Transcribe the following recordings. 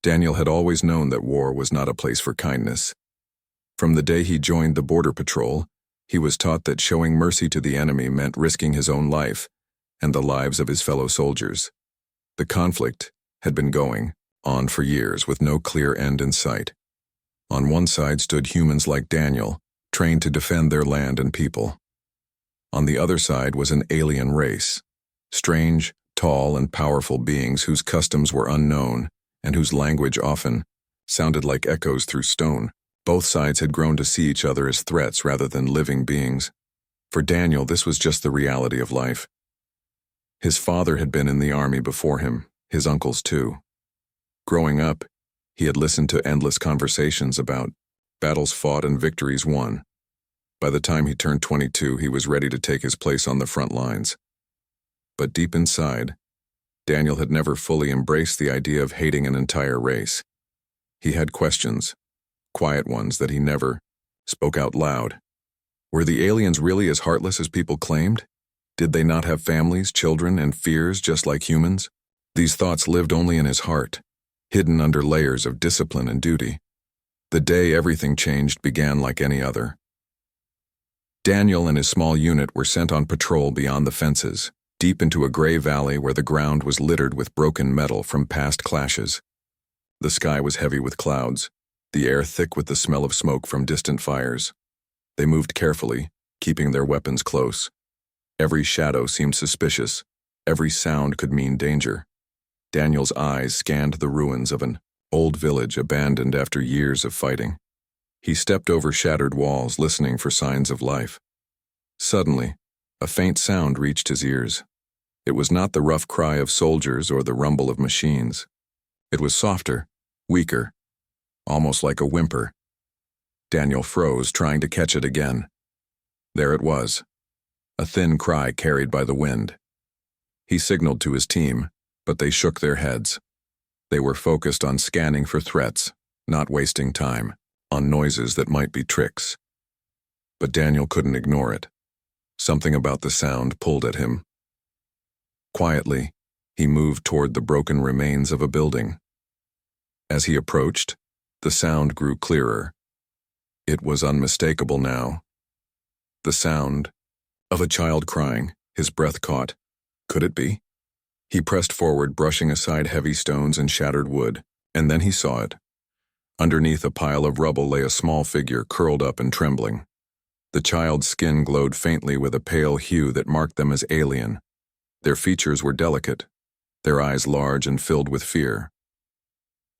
Daniel had always known that war was not a place for kindness. From the day he joined the border patrol, he was taught that showing mercy to the enemy meant risking his own life and the lives of his fellow soldiers. The conflict had been going on for years with no clear end in sight. On one side stood humans like Daniel, trained to defend their land and people. On the other side was an alien race, strange, tall, and powerful beings whose customs were unknown and whose language often sounded like echoes through stone. Both sides had grown to see each other as threats rather than living beings. For Daniel, this was just the reality of life. His father had been in the army before him, his uncles too. Growing up, he had listened to endless conversations about battles fought and victories won. By the time he turned 22, he was ready to take his place on the front lines. But deep inside, Daniel had never fully embraced the idea of hating an entire race. He had questions, quiet ones that he never spoke out loud. Were the aliens really as heartless as people claimed? Did they not have families, children, and fears just like humans? These thoughts lived only in his heart, hidden under layers of discipline and duty. The day everything changed began like any other. Daniel and his small unit were sent on patrol beyond the fences, deep into a gray valley where the ground was littered with broken metal from past clashes. The sky was heavy with clouds, the air thick with the smell of smoke from distant fires. They moved carefully, keeping their weapons close. Every shadow seemed suspicious. Every sound could mean danger. Daniel's eyes scanned the ruins of an old village abandoned after years of fighting. He stepped over shattered walls, listening for signs of life. Suddenly, a faint sound reached his ears. It was not the rough cry of soldiers or the rumble of machines. It was softer, weaker, almost like a whimper. Daniel froze, trying to catch it again. There it was, a thin cry carried by the wind. He signaled to his team, but they shook their heads. They were focused on scanning for threats, not wasting time on noises that might be tricks. But Daniel couldn't ignore it. Something about the sound pulled at him. Quietly, he moved toward the broken remains of a building. As he approached, the sound grew clearer. It was unmistakable now. The sound of a child crying, his breath caught. Could it be? He pressed forward, brushing aside heavy stones and shattered wood, and then he saw it. Underneath a pile of rubble lay a small figure, curled up and trembling. The child's skin glowed faintly with a pale hue that marked them as alien. Their features were delicate, their eyes large and filled with fear.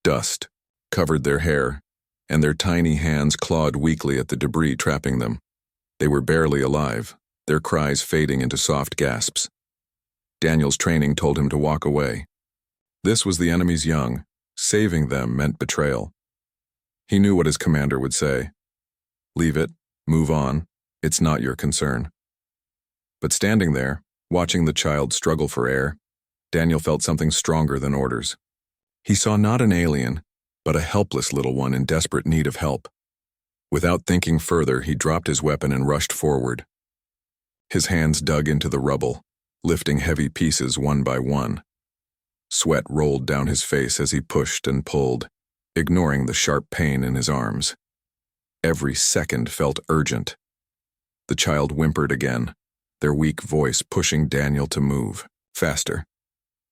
Dust covered their hair, and their tiny hands clawed weakly at the debris trapping them. They were barely alive, their cries fading into soft gasps. Daniel's training told him to walk away. This was the enemy's young. Saving them meant betrayal. He knew what his commander would say. Leave it, move on, it's not your concern. But standing there, watching the child struggle for air, Daniel felt something stronger than orders. He saw not an alien, but a helpless little one in desperate need of help. Without thinking further, he dropped his weapon and rushed forward. His hands dug into the rubble, lifting heavy pieces one by one. Sweat rolled down his face as he pushed and pulled, ignoring the sharp pain in his arms. Every second felt urgent. The child whimpered again, their weak voice pushing Daniel to move, faster.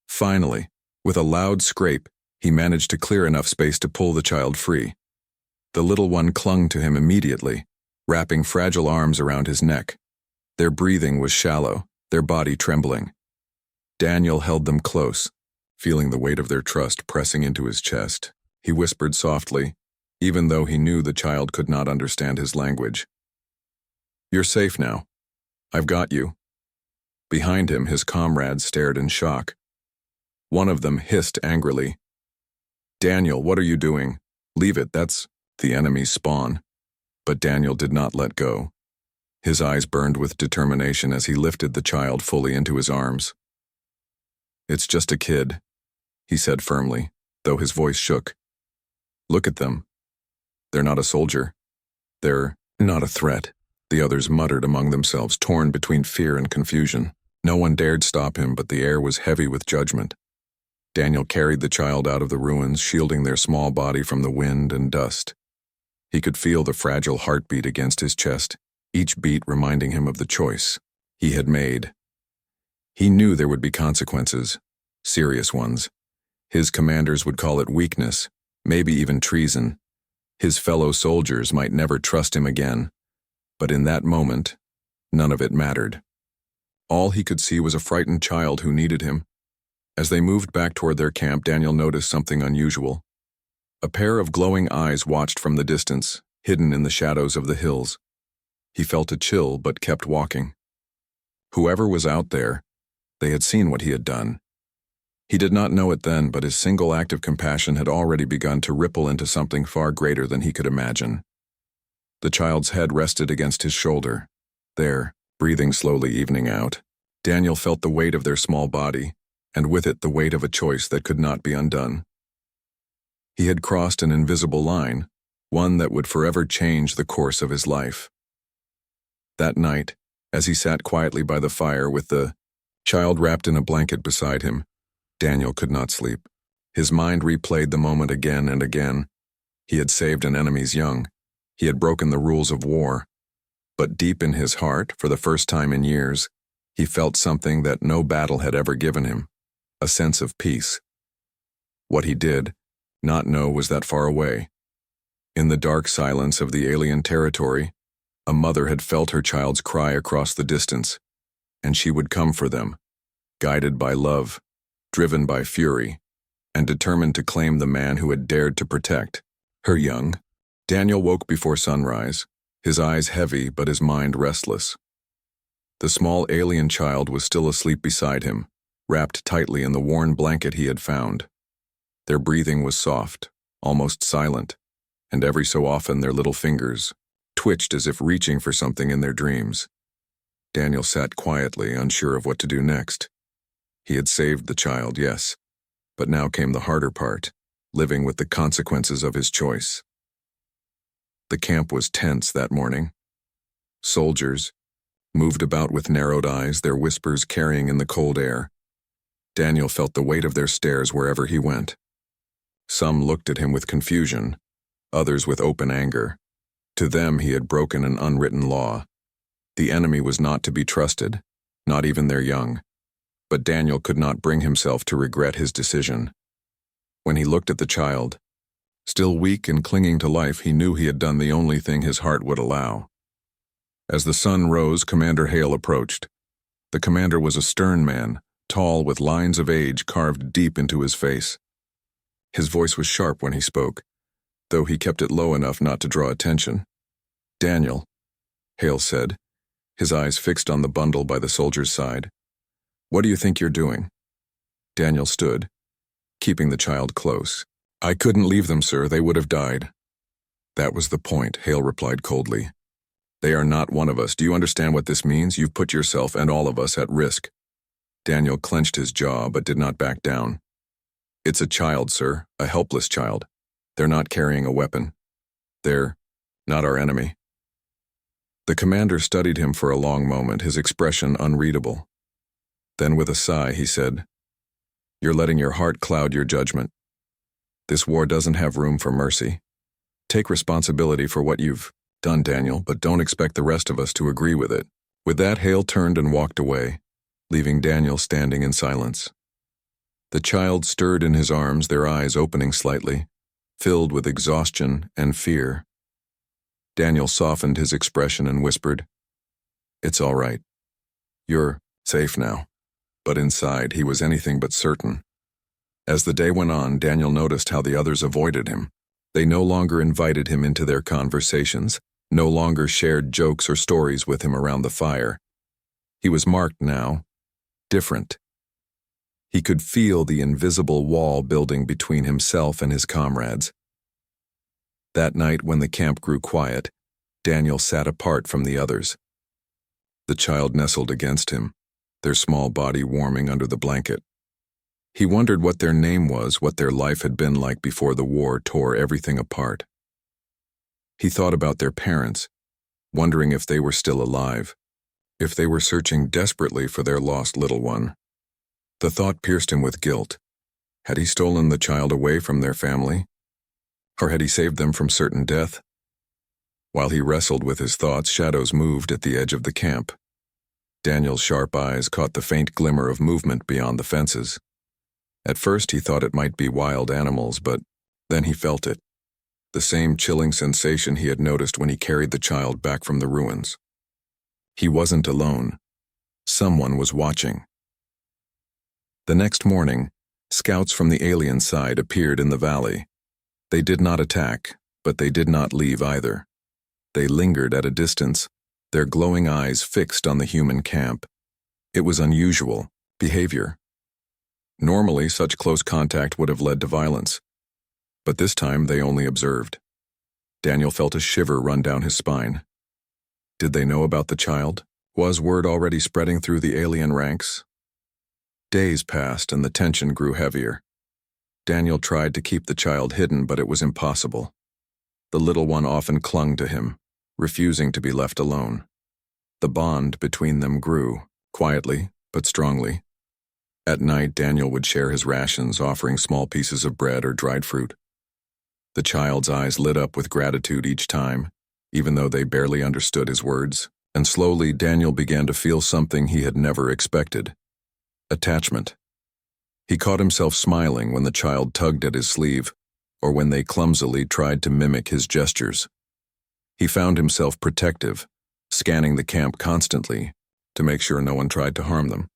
Finally, with a loud scrape, he managed to clear enough space to pull the child free. The little one clung to him immediately, wrapping fragile arms around his neck. Their breathing was shallow, their body trembling. Daniel held them close, feeling the weight of their trust pressing into his chest. He whispered softly, even though he knew the child could not understand his language. "You're safe now. I've got you." Behind him, his comrades stared in shock. One of them hissed angrily, "Daniel, what are you doing? Leave it, that's the enemy's spawn." But Daniel did not let go. His eyes burned with determination as he lifted the child fully into his arms. "It's just a kid," he said firmly, though his voice shook. "Look at them. They're not a soldier. They're not a threat." The others muttered among themselves, torn between fear and confusion. No one dared stop him, but the air was heavy with judgment. Daniel carried the child out of the ruins, shielding their small body from the wind and dust. He could feel the fragile heartbeat against his chest, each beat reminding him of the choice he had made. He knew there would be consequences, serious ones. His commanders would call it weakness, maybe even treason. His fellow soldiers might never trust him again. But in that moment, none of it mattered. All he could see was a frightened child who needed him. As they moved back toward their camp, Daniel noticed something unusual. A pair of glowing eyes watched from the distance, hidden in the shadows of the hills. He felt a chill but kept walking. Whoever was out there, they had seen what he had done. He did not know it then, but his single act of compassion had already begun to ripple into something far greater than he could imagine. The child's head rested against his shoulder. There, breathing slowly, evening out, Daniel felt the weight of their small body, and with it the weight of a choice that could not be undone. He had crossed an invisible line, one that would forever change the course of his life. That night, as he sat quietly by the fire with the child wrapped in a blanket beside him, Daniel could not sleep. His mind replayed the moment again and again. He had saved an enemy's young. He had broken the rules of war. But deep in his heart, for the first time in years, he felt something that no battle had ever given him, a sense of peace. What he did not know was that far away. In the dark silence of the alien territory, a mother had felt her child's cry across the distance, and she would come for them, guided by love, driven by fury, and determined to claim the man who had dared to protect her young. Daniel woke before sunrise, his eyes heavy but his mind restless. The small alien child was still asleep beside him, wrapped tightly in the worn blanket he had found. Their breathing was soft, almost silent, and every so often their little fingers twitched as if reaching for something in their dreams. Daniel sat quietly, unsure of what to do next. He had saved the child, yes, but now came the harder part, living with the consequences of his choice. The camp was tense that morning. Soldiers moved about with narrowed eyes, their whispers carrying in the cold air. Daniel felt the weight of their stares wherever he went. Some looked at him with confusion, others with open anger. To them he had broken an unwritten law. The enemy was not to be trusted, not even their young. But Daniel could not bring himself to regret his decision. When he looked at the child, still weak and clinging to life, he knew he had done the only thing his heart would allow. As the sun rose, Commander Hale approached. The commander was a stern man, tall with lines of age carved deep into his face. His voice was sharp when he spoke, though he kept it low enough not to draw attention. "Daniel," Hale said, his eyes fixed on the bundle by the soldier's side. "What do you think you're doing?" Daniel stood, keeping the child close. "I couldn't leave them, sir. They would have died." "That was the point," Hale replied coldly. "They are not one of us. Do you understand what this means? You've put yourself and all of us at risk." Daniel clenched his jaw but did not back down. "It's a child, sir, a helpless child. They're not carrying a weapon. They're not our enemy." The commander studied him for a long moment, his expression unreadable. Then with a sigh he said, "You're letting your heart cloud your judgment. This war doesn't have room for mercy. Take responsibility for what you've done, Daniel, but don't expect the rest of us to agree with it." With that, Hale turned and walked away, leaving Daniel standing in silence. The child stirred in his arms, their eyes opening slightly, filled with exhaustion and fear. Daniel softened his expression and whispered, "It's all right. You're safe now." But inside, he was anything but certain. As the day went on, Daniel noticed how the others avoided him. They no longer invited him into their conversations, no longer shared jokes or stories with him around the fire. He was marked now, different. He could feel the invisible wall building between himself and his comrades. That night, when the camp grew quiet, Daniel sat apart from the others. The child nestled against him, their small body warming under the blanket. He wondered what their name was, what their life had been like before the war tore everything apart. He thought about their parents, wondering if they were still alive, if they were searching desperately for their lost little one. The thought pierced him with guilt. Had he stolen the child away from their family? Or had he saved them from certain death? While he wrestled with his thoughts, shadows moved at the edge of the camp. Daniel's sharp eyes caught the faint glimmer of movement beyond the fences. At first he thought it might be wild animals, but then he felt it. The same chilling sensation he had noticed when he carried the child back from the ruins. He wasn't alone. Someone was watching. The next morning, scouts from the alien side appeared in the valley. They did not attack, but they did not leave either. They lingered at a distance, their glowing eyes fixed on the human camp. It was unusual behavior. Normally, such close contact would have led to violence. But this time they only observed. Daniel felt a shiver run down his spine. Did they know about the child? Was word already spreading through the alien ranks? Days passed and the tension grew heavier. Daniel tried to keep the child hidden, but it was impossible. The little one often clung to him, refusing to be left alone. The bond between them grew, quietly but strongly. At night, Daniel would share his rations, offering small pieces of bread or dried fruit. The child's eyes lit up with gratitude each time, even though they barely understood his words, and slowly Daniel began to feel something he had never expected. Attachment. He caught himself smiling when the child tugged at his sleeve, or when they clumsily tried to mimic his gestures. He found himself protective, scanning the camp constantly to make sure no one tried to harm them.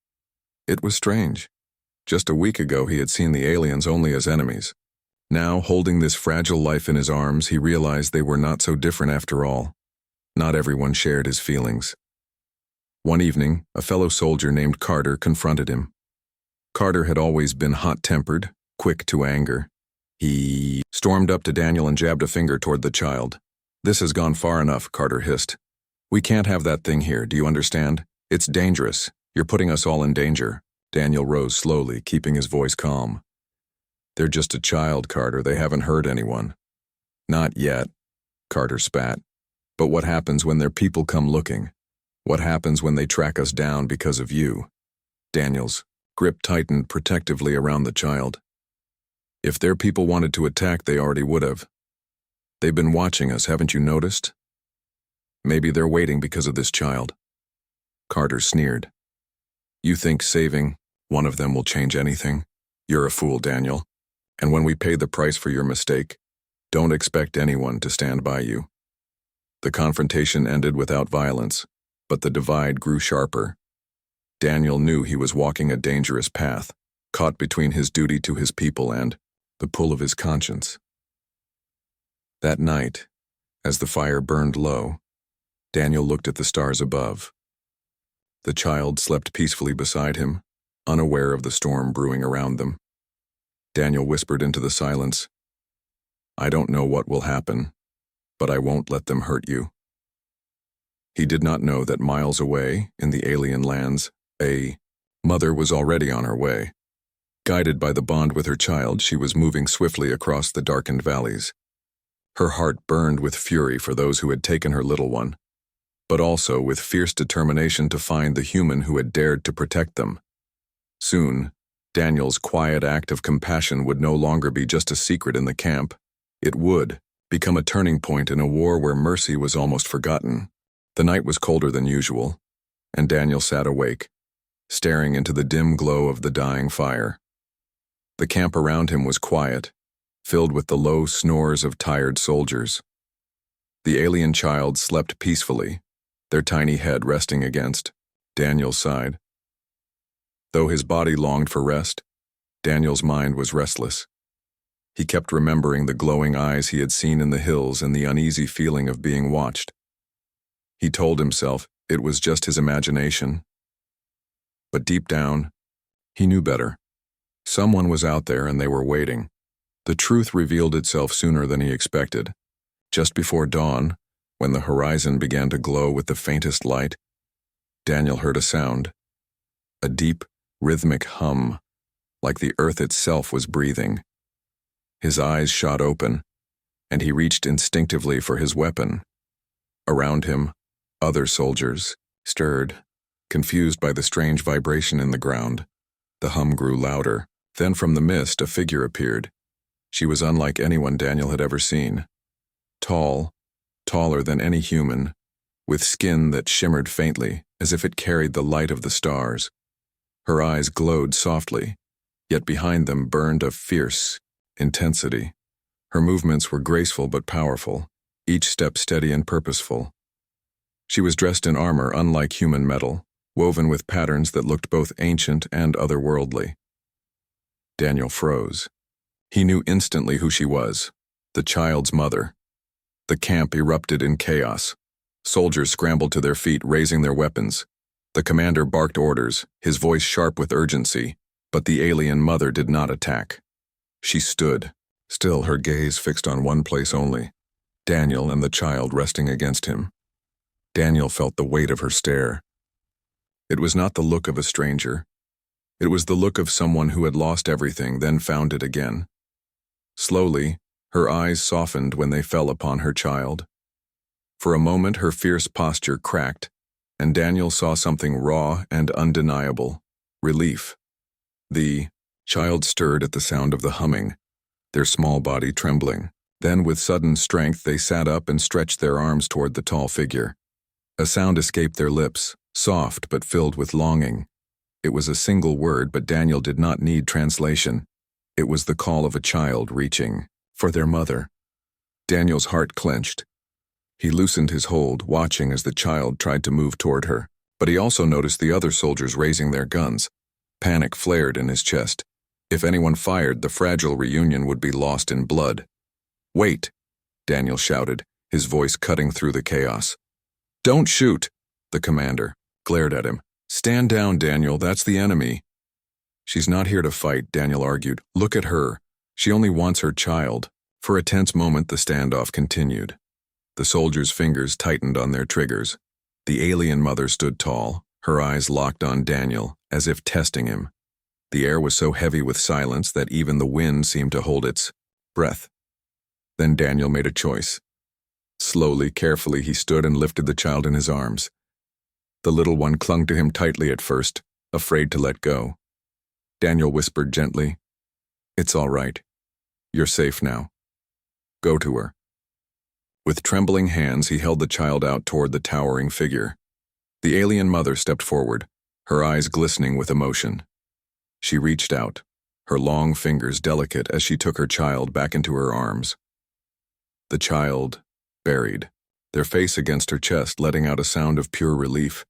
It was strange. Just a week ago he had seen the aliens only as enemies. Now, holding this fragile life in his arms, he realized they were not so different after all. Not everyone shared his feelings. One evening, a fellow soldier named Carter confronted him. Carter had always been hot-tempered, quick to anger. He stormed up to Daniel and jabbed a finger toward the child. "This has gone far enough," Carter hissed. "We can't have that thing here, do you understand? It's dangerous. You're putting us all in danger." Daniel rose slowly, keeping his voice calm. "They're just a child, Carter. They haven't hurt anyone." "Not yet," Carter spat. "But what happens when their people come looking? What happens when they track us down because of you?" Daniel's grip tightened protectively around the child. "If their people wanted to attack, they already would have. They've been watching us, haven't you noticed? Maybe they're waiting because of this child." Carter sneered. "You think saving one of them will change anything? You're a fool, Daniel. And when we pay the price for your mistake, don't expect anyone to stand by you." The confrontation ended without violence, but the divide grew sharper. Daniel knew he was walking a dangerous path, caught between his duty to his people and the pull of his conscience. That night, as the fire burned low, Daniel looked at the stars above. The child slept peacefully beside him, unaware of the storm brewing around them. Daniel whispered into the silence, "I don't know what will happen, but I won't let them hurt you." He did not know that miles away, in the alien lands, a mother was already on her way. Guided by the bond with her child, she was moving swiftly across the darkened valleys. Her heart burned with fury for those who had taken her little one, but also with fierce determination to find the human who had dared to protect them. Soon, Daniel's quiet act of compassion would no longer be just a secret in the camp. It would become a turning point in a war where mercy was almost forgotten. The night was colder than usual, and Daniel sat awake, staring into the dim glow of the dying fire. The camp around him was quiet, filled with the low snores of tired soldiers. The alien child slept peacefully, their tiny head resting against Daniel's side. Though his body longed for rest, Daniel's mind was restless. He kept remembering the glowing eyes he had seen in the hills and the uneasy feeling of being watched. He told himself it was just his imagination. But deep down, he knew better. Someone was out there and they were waiting. The truth revealed itself sooner than he expected. Just before dawn, when the horizon began to glow with the faintest light, Daniel heard a sound. A deep, rhythmic hum, like the earth itself was breathing. His eyes shot open, and he reached instinctively for his weapon. Around him, other soldiers stirred, confused by the strange vibration in the ground. The hum grew louder, Then from the mist, a figure appeared. She was unlike anyone Daniel had ever seen. Tall, taller than any human, with skin that shimmered faintly, as if it carried the light of the stars. Her eyes glowed softly, yet behind them burned a fierce intensity. Her movements were graceful but powerful, each step steady and purposeful. She was dressed in armor unlike human metal, woven with patterns that looked both ancient and otherworldly. Daniel froze. He knew instantly who she was, the child's mother. The camp erupted in chaos. Soldiers scrambled to their feet, raising their weapons. The commander barked orders, his voice sharp with urgency, but the alien mother did not attack. She stood, still her gaze fixed on one place only, Daniel and the child resting against him. Daniel felt the weight of her stare. It was not the look of a stranger. It was the look of someone who had lost everything, then found it again. Slowly, her eyes softened when they fell upon her child. For a moment, her fierce posture cracked, and Daniel saw something raw and undeniable: relief. The child stirred at the sound of the humming, their small body trembling. Then, with sudden strength, they sat up and stretched their arms toward the tall figure. A sound escaped their lips, soft but filled with longing. It was a single word, but Daniel did not need translation. It was the call of a child reaching for their mother. Daniel's heart clenched. He loosened his hold, watching as the child tried to move toward her, but he also noticed the other soldiers raising their guns. Panic flared in his chest. If anyone fired, the fragile reunion would be lost in blood. "Wait," Daniel shouted, his voice cutting through the chaos. "Don't shoot," the commander glared at him. "Stand down, Daniel, that's the enemy." "She's not here to fight," Daniel argued. "Look at her. She only wants her child." For a tense moment, the standoff continued. The soldiers' fingers tightened on their triggers. The alien mother stood tall, her eyes locked on Daniel, as if testing him. The air was so heavy with silence that even the wind seemed to hold its breath. Then Daniel made a choice. Slowly, carefully, he stood and lifted the child in his arms. The little one clung to him tightly at first, afraid to let go. Daniel whispered gently, "It's all right. You're safe now. Go to her." With trembling hands, he held the child out toward the towering figure. The alien mother stepped forward, her eyes glistening with emotion. She reached out, her long fingers delicate as she took her child back into her arms. The child buried, their face against her chest, letting out a sound of pure relief.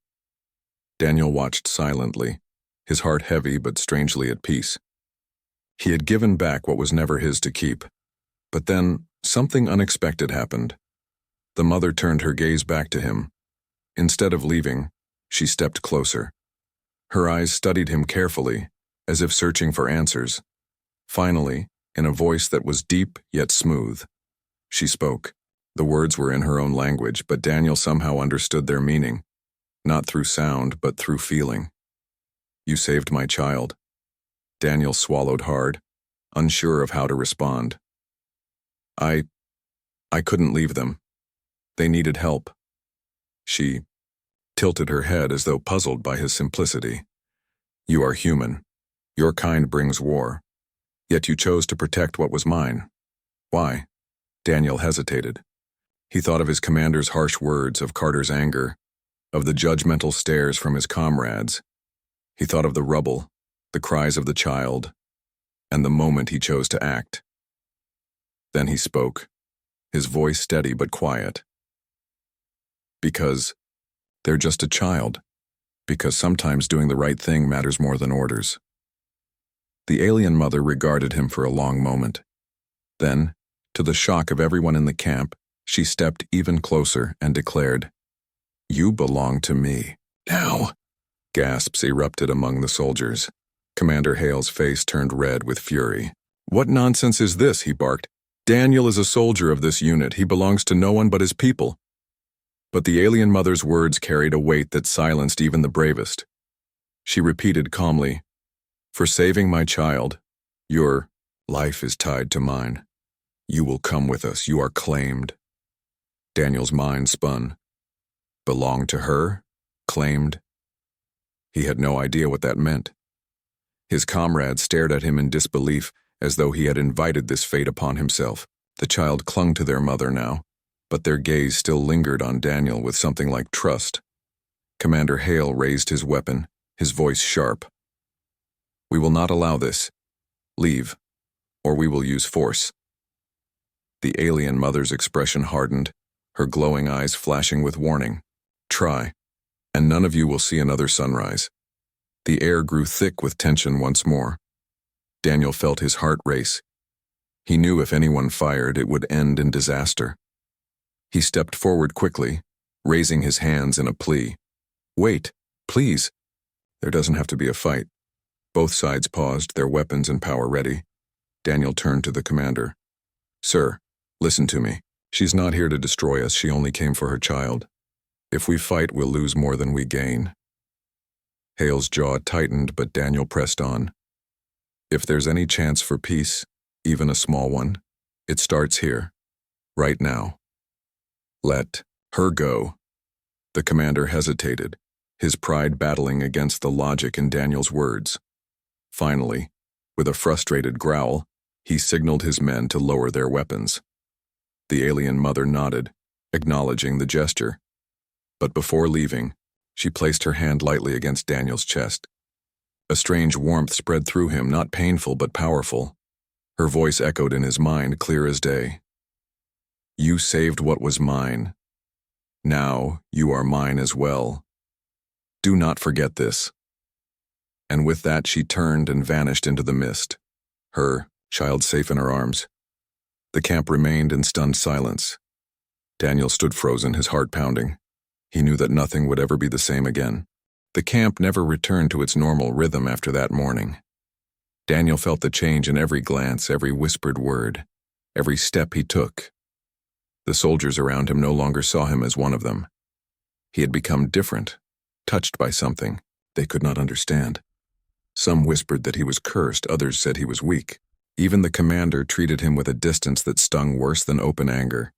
Daniel watched silently, his heart heavy but strangely at peace. He had given back what was never his to keep. But then, something unexpected happened. The mother turned her gaze back to him. Instead of leaving, she stepped closer. Her eyes studied him carefully, as if searching for answers. Finally, in a voice that was deep yet smooth, she spoke. The words were in her own language, but Daniel somehow understood their meaning, not through sound, but through feeling. "You saved my child." Daniel swallowed hard, unsure of how to respond. I couldn't leave them. They needed help." She tilted her head as though puzzled by his simplicity. "You are human. Your kind brings war. Yet you chose to protect what was mine. Why?" Daniel hesitated. He thought of his commander's harsh words, of Carter's anger, of the judgmental stares from his comrades. He thought of the rubble, the cries of the child, and the moment he chose to act. Then he spoke, his voice steady but quiet. "Because they're just a child. Because sometimes doing the right thing matters more than orders." The alien mother regarded him for a long moment. Then, to the shock of everyone in the camp, she stepped even closer and declared, "You belong to me." "Now!" Gasps erupted among the soldiers. Commander Hale's face turned red with fury. "What nonsense is this?" he barked. "Daniel is a soldier of this unit. He belongs to no one but his people." But the alien mother's words carried a weight that silenced even the bravest. She repeated calmly, "For saving my child, your life is tied to mine. You will come with us. You are claimed." Daniel's mind spun. Belonged to her? Claimed? He had no idea what that meant. His comrades stared at him in disbelief, as though he had invited this fate upon himself. The child clung to their mother now, but their gaze still lingered on Daniel with something like trust. Commander Hale raised his weapon, his voice sharp. "We will not allow this. Leave, or we will use force." The alien mother's expression hardened, her glowing eyes flashing with warning. "Try, and none of you will see another sunrise." The air grew thick with tension once more. Daniel felt his heart race. He knew if anyone fired, it would end in disaster. He stepped forward quickly, raising his hands in a plea. "Wait, please. There doesn't have to be a fight." Both sides paused, their weapons and power ready. Daniel turned to the commander. "Sir, listen to me. She's not here to destroy us, she only came for her child. If we fight, we'll lose more than we gain." Hale's jaw tightened, but Daniel pressed on. "If there's any chance for peace, even a small one, it starts here, right now. Let her go." The commander hesitated, his pride battling against the logic in Daniel's words. Finally, with a frustrated growl, he signaled his men to lower their weapons. The alien mother nodded, acknowledging the gesture. But before leaving, she placed her hand lightly against Daniel's chest. A strange warmth spread through him, not painful but powerful. Her voice echoed in his mind, clear as day. "You saved what was mine. Now you are mine as well. Do not forget this." And with that she turned and vanished into the mist, her child safe in her arms. The camp remained in stunned silence. Daniel stood frozen, his heart pounding. He knew that nothing would ever be the same again. The camp never returned to its normal rhythm after that morning. Daniel felt the change in every glance, every whispered word, every step he took. The soldiers around him no longer saw him as one of them. He had become different, touched by something they could not understand. Some whispered that he was cursed, others said he was weak. Even the commander treated him with a distance that stung worse than open anger.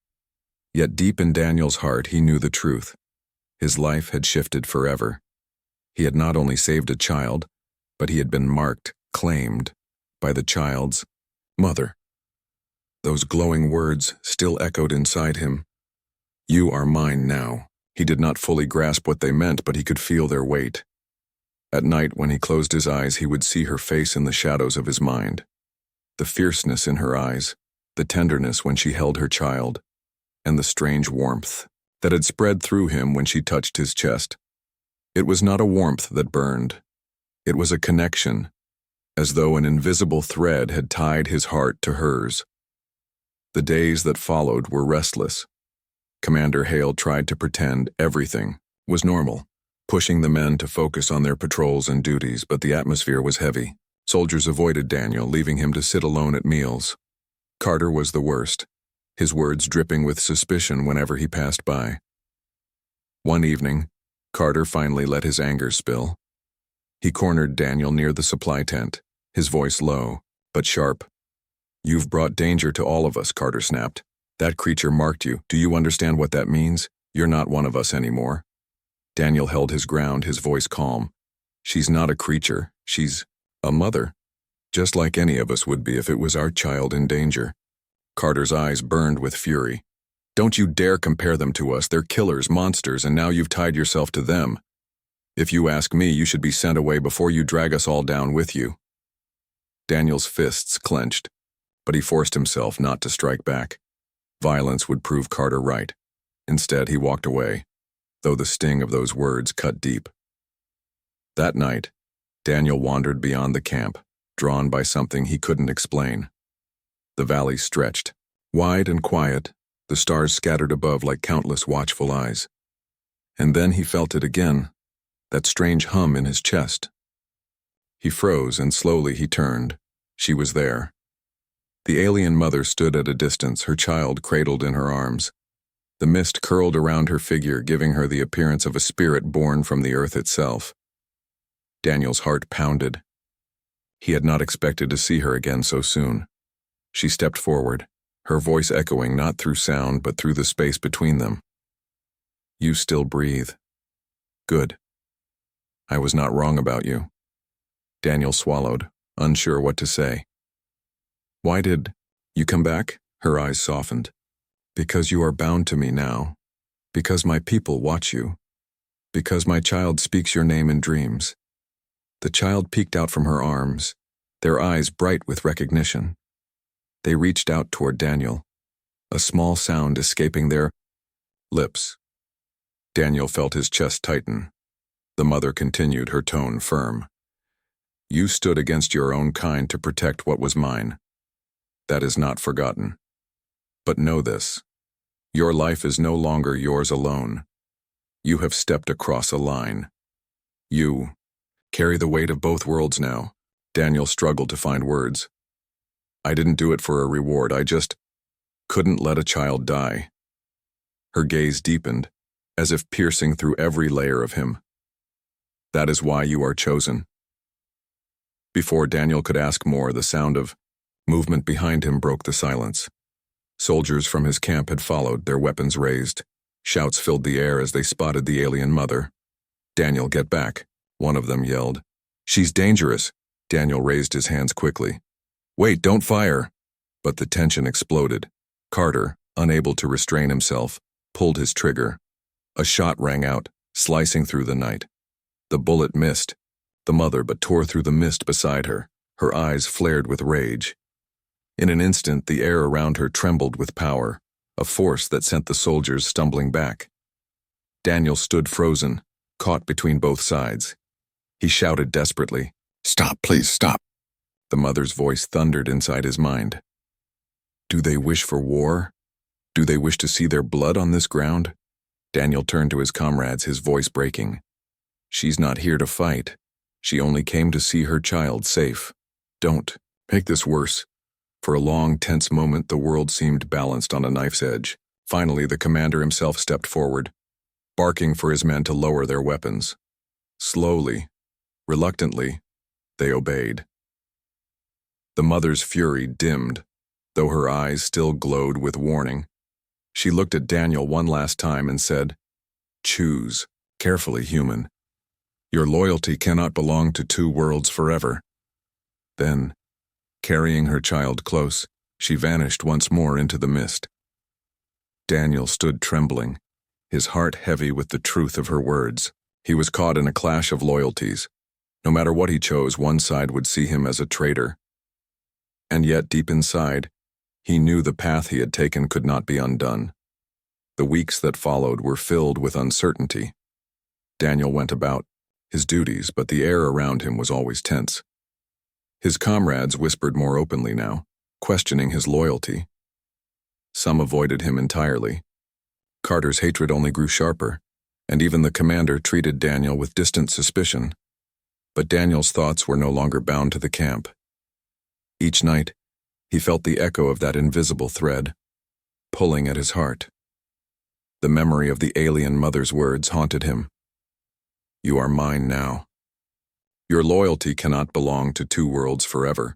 Yet deep in Daniel's heart he knew the truth. His life had shifted forever. He had not only saved a child, but he had been marked, claimed, by the child's mother. Those glowing words still echoed inside him. "You are mine now." He did not fully grasp what they meant, but he could feel their weight. At night, when he closed his eyes, he would see her face in the shadows of his mind. The fierceness in her eyes, the tenderness when she held her child, and the strange warmth that had spread through him when she touched his chest. It was not a warmth that burned. It was a connection, as though an invisible thread had tied his heart to hers. The days that followed were restless. Commander Hale tried to pretend everything was normal, pushing the men to focus on their patrols and duties, but the atmosphere was heavy. Soldiers avoided Daniel, leaving him to sit alone at meals. Carter was the worst, his words dripping with suspicion whenever he passed by. One evening, Carter finally let his anger spill. He cornered Daniel near the supply tent, his voice low, but sharp. "You've brought danger to all of us," Carter snapped. "That creature marked you. Do you understand what that means? You're not one of us anymore." Daniel held his ground, his voice calm. "She's not a creature. She's a mother. Just like any of us would be if it was our child in danger." Carter's eyes burned with fury. "Don't you dare compare them to us. They're killers, monsters, and now you've tied yourself to them. If you ask me, you should be sent away before you drag us all down with you." Daniel's fists clenched, but he forced himself not to strike back. Violence would prove Carter right. Instead, he walked away, though the sting of those words cut deep. That night, Daniel wandered beyond the camp, drawn by something he couldn't explain. The valley stretched, wide and quiet, the stars scattered above like countless watchful eyes. And then he felt it again, that strange hum in his chest. He froze, and slowly he turned. She was there. The alien mother stood at a distance, her child cradled in her arms. The mist curled around her figure, giving her the appearance of a spirit born from the earth itself. Daniel's heart pounded. He had not expected to see her again so soon. She stepped forward, her voice echoing not through sound but through the space between them. "You still breathe. Good. I was not wrong about you." Daniel swallowed, unsure what to say. Why did you come back? Her eyes softened. Because you are bound to me now. Because my people watch you. Because my child speaks your name in dreams. The child peeked out from her arms, their eyes bright with recognition. They reached out toward Daniel, a small sound escaping their lips. Daniel felt his chest tighten. The mother continued, her tone firm. You stood against your own kind to protect what was mine. That is not forgotten. But know this. Your life is no longer yours alone. You have stepped across a line. You carry the weight of both worlds now. Daniel struggled to find words. I didn't do it for a reward, I just couldn't let a child die. Her gaze deepened, as if piercing through every layer of him. That is why you are chosen. Before Daniel could ask more, the sound of movement behind him broke the silence. Soldiers from his camp had followed, their weapons raised. Shouts filled the air as they spotted the alien mother. Daniel, get back, one of them yelled. She's dangerous. Daniel raised his hands quickly. Wait, don't fire. But the tension exploded. Carter, unable to restrain himself, pulled his trigger. A shot rang out, slicing through the night. The bullet missed the mother but tore through the mist beside her. Her eyes flared with rage. In an instant, the air around her trembled with power, a force that sent the soldiers stumbling back. Daniel stood frozen, caught between both sides. He shouted desperately, Stop, please, stop. The mother's voice thundered inside his mind. Do they wish for war? Do they wish to see their blood on this ground? Daniel turned to his comrades, his voice breaking. She's not here to fight. She only came to see her child safe. Don't make this worse. For a long, tense moment, the world seemed balanced on a knife's edge. Finally, the commander himself stepped forward, barking for his men to lower their weapons. Slowly, reluctantly, they obeyed. The mother's fury dimmed, though her eyes still glowed with warning. She looked at Daniel one last time and said, Choose carefully, human. Your loyalty cannot belong to two worlds forever. Then, carrying her child close, she vanished once more into the mist. Daniel stood trembling, his heart heavy with the truth of her words. He was caught in a clash of loyalties. No matter what he chose, one side would see him as a traitor. And yet, deep inside, he knew the path he had taken could not be undone. The weeks that followed were filled with uncertainty. Daniel went about his duties, but the air around him was always tense. His comrades whispered more openly now, questioning his loyalty. Some avoided him entirely. Carter's hatred only grew sharper, and even the commander treated Daniel with distant suspicion. But Daniel's thoughts were no longer bound to the camp. Each night, he felt the echo of that invisible thread, pulling at his heart. The memory of the alien mother's words haunted him. You are mine now. Your loyalty cannot belong to two worlds forever.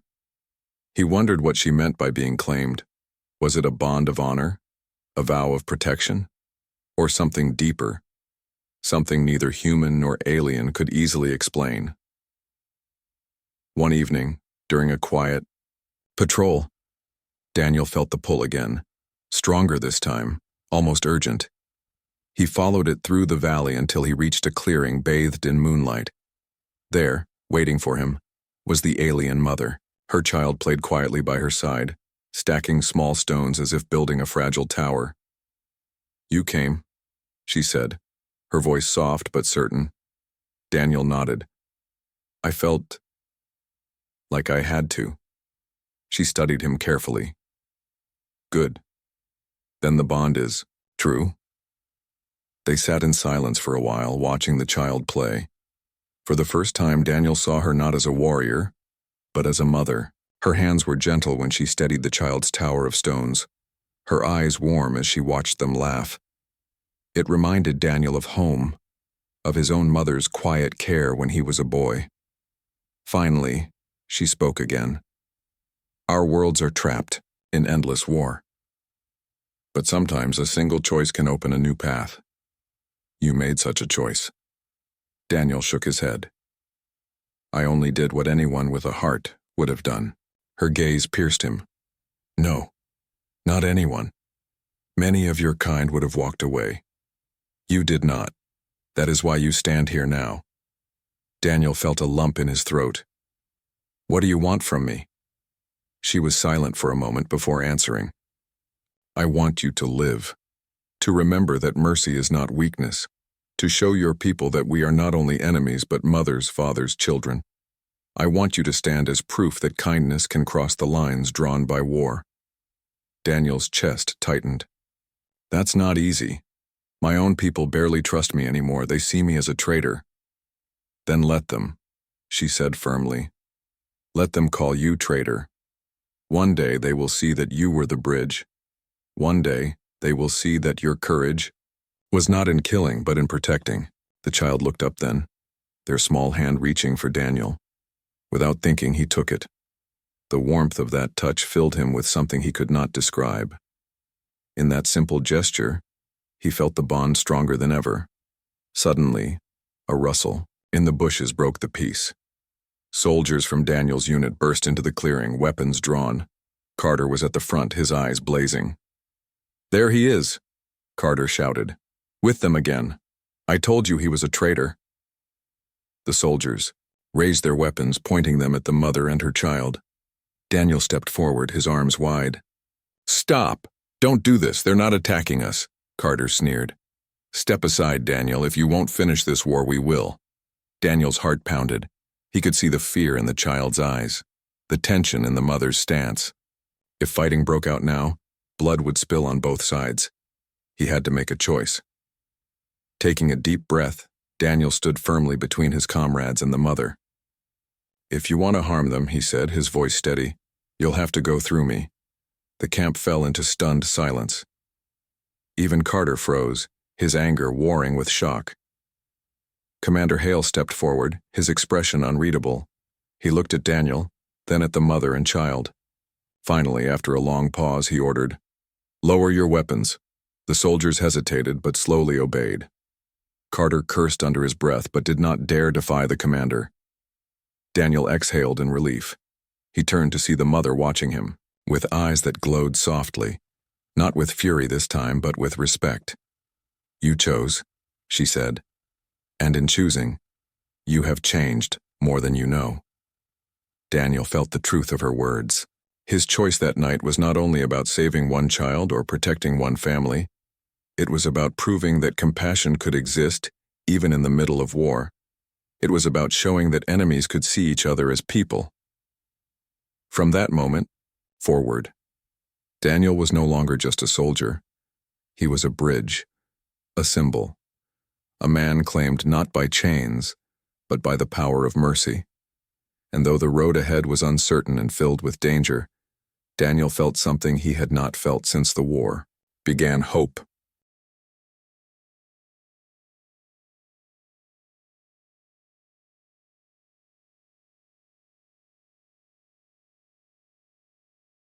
He wondered what she meant by being claimed. Was it a bond of honor, a vow of protection, or something deeper, something neither human nor alien could easily explain? One evening, during a quiet patrol, Daniel felt the pull again, stronger this time, almost urgent. He followed it through the valley until he reached a clearing bathed in moonlight. There, waiting for him, was the alien mother. Her child played quietly by her side, stacking small stones as if building a fragile tower. You came, she said, her voice soft but certain. Daniel nodded. I felt like I had to. She studied him carefully. Good. Then the bond is true? They sat in silence for a while, watching the child play. For the first time, Daniel saw her not as a warrior, but as a mother. Her hands were gentle when she steadied the child's tower of stones, her eyes warm as she watched them laugh. It reminded Daniel of home, of his own mother's quiet care when he was a boy. Finally, she spoke again. Our worlds are trapped in endless war. But sometimes a single choice can open a new path. You made such a choice. Daniel shook his head. I only did what anyone with a heart would have done. Her gaze pierced him. No, not anyone. Many of your kind would have walked away. You did not. That is why you stand here now. Daniel felt a lump in his throat. What do you want from me? She was silent for a moment before answering. I want you to live. To remember that mercy is not weakness. To show your people that we are not only enemies but mothers, fathers, children. I want you to stand as proof that kindness can cross the lines drawn by war. Daniel's chest tightened. That's not easy. My own people barely trust me anymore. They see me as a traitor. Then let them, she said firmly. Let them call you traitor. One day they will see that you were the bridge. One day they will see that your courage was not in killing but in protecting. The child looked up then, their small hand reaching for Daniel. Without thinking, he took it. The warmth of that touch filled him with something he could not describe. In that simple gesture, he felt the bond stronger than ever. Suddenly, a rustle in the bushes broke the peace. Soldiers from Daniel's unit burst into the clearing, weapons drawn. Carter was at the front, his eyes blazing. There he is, Carter shouted. With them again. I told you he was a traitor. The soldiers raised their weapons, pointing them at the mother and her child. Daniel stepped forward, his arms wide. Stop! Don't do this, they're not attacking us, Carter sneered. Step aside, Daniel. If you won't finish this war, we will. Daniel's heart pounded. He could see the fear in the child's eyes, the tension in the mother's stance. If fighting broke out now, blood would spill on both sides. He had to make a choice. Taking a deep breath, Daniel stood firmly between his comrades and the mother. If you want to harm them, he said, his voice steady, you'll have to go through me. The camp fell into stunned silence. Even Carter froze, his anger warring with shock. Commander Hale stepped forward, his expression unreadable. He looked at Daniel, then at the mother and child. Finally, after a long pause, he ordered, Lower your weapons. The soldiers hesitated but slowly obeyed. Carter cursed under his breath but did not dare defy the commander. Daniel exhaled in relief. He turned to see the mother watching him, with eyes that glowed softly, not with fury this time but with respect. You chose, she said, and in choosing, you have changed more than you know. Daniel felt the truth of her words. His choice that night was not only about saving one child or protecting one family, it was about proving that compassion could exist even in the middle of war. It was about showing that enemies could see each other as people. From that moment forward, Daniel was no longer just a soldier. He was a bridge, a symbol, a man claimed not by chains, but by the power of mercy. And though the road ahead was uncertain and filled with danger, Daniel felt something he had not felt since the war. Began hope.